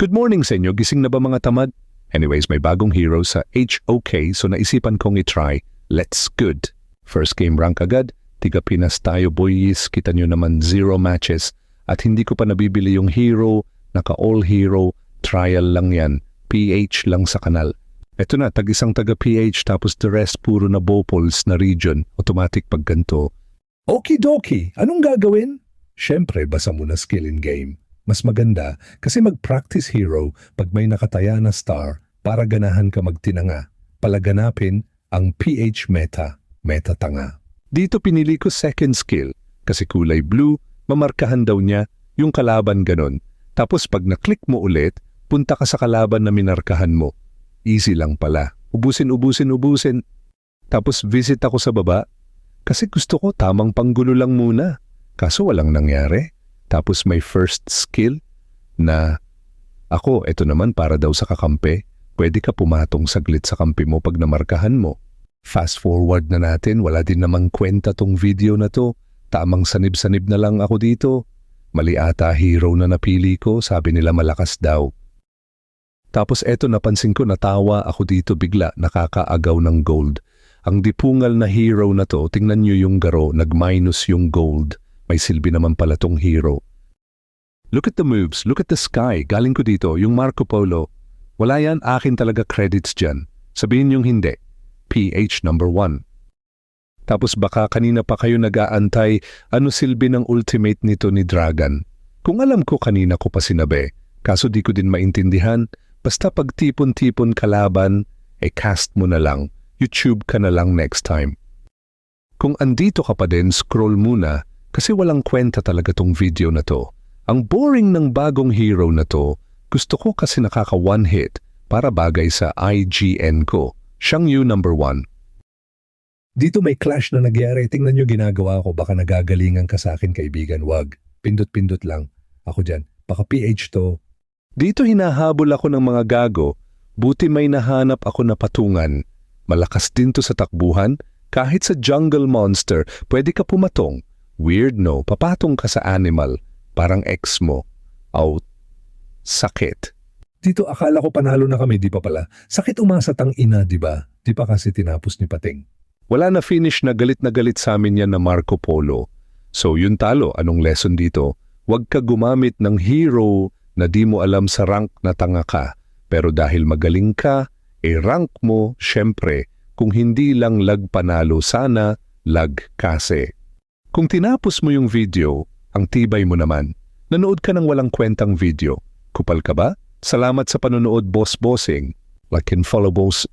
Good morning sa inyo, gising na ba mga tamad? Anyways, may bagong hero sa HOK so naisipan kong i-try. Let's good. First game rank agad, tiga Pinas tayo boys, kita nyo naman 0 matches at hindi ko pa nabibili yung hero, naka-all hero, trial lang yan, PH lang sa kanal. Eto na, tag-isang taga-PH tapos the rest puro na Bopols na region, automatic pag ganito. Okidoki, anong gagawin? Siyempre, basa muna skill in game. Mas maganda kasi mag-practice hero pag may nakataya na star para ganahan ka magtinanga. Palaganapin ang PH meta, meta tanga. Dito pinili ko second skill kasi kulay blue, mamarkahan daw niya yung kalaban ganon. Tapos pag na-click mo ulit, punta ka sa kalaban na minarkahan mo. Easy lang pala. Ubusin. Tapos visit ako sa baba kasi gusto ko tamang panggulo lang muna. Kaso walang nangyari. Tapos may first skill na ako, eto naman para daw sa kakampi, pwede ka pumatong saglit sa kampi mo pag namarkahan mo. Fast forward na natin, wala din namang kwenta tong video na to. Tamang sanib-sanib na lang ako dito. Mali ata hero na napili ko, sabi nila malakas daw. Tapos eto napansin ko natawa ako dito bigla, nakakaagaw ng gold. Ang dipungal na hero na to, tingnan nyo yung garo, nag-minus yung gold. May silbi naman pala tong hero. Look at the moves, look at the sky. Galing ko dito, yung Marco Polo. Wala yan, akin talaga credits dyan. Sabihin yung hindi. PH number 1. Tapos baka kanina pa kayo nag-aantay, ano silbi ng ultimate nito ni Dragon? Kung alam ko kanina ko pa sinabi, kaso di ko din maintindihan, basta pag tipon-tipon kalaban, cast mo na lang. YouTube ka na lang next time. Kung andito ka pa din, scroll muna, kasi walang kwenta talaga tong video na to. Ang boring ng bagong hero na to, gusto ko kasi nakaka one hit para bagay sa IGN ko. Siyang you number 1. Dito may clash na nagyari. Tingnan nyo ginagawa ko. Baka nagagalingan ka sa akin kaibigan. Wag. Pindot-pindot lang. Ako dyan. Baka PH to. Dito hinahabol ako ng mga gago. Buti may nahanap ako na patungan. Malakas din to sa takbuhan. Kahit sa jungle monster, pwede ka pumatong. Weird no, papatong ka sa animal, parang ex mo. Out. Sakit. Dito akala ko panalo na kami, di pa pala. Sakit umasa tang ina, di ba? Di pa kasi tinapos ni Pating. Wala na finish na galit sa amin yan na Marco Polo. So yun talo, anong lesson dito? Huwag ka gumamit ng hero na di mo alam sa rank na tanga ka. Pero dahil magaling ka, rank mo, syempre, kung hindi lang lag panalo sana, lag kase. Kung tinapos mo yung video, ang tibay mo naman. Nanood ka ng walang kwentang video. Kupal ka ba? Salamat sa panonood, boss-bossing. Like and follow boss.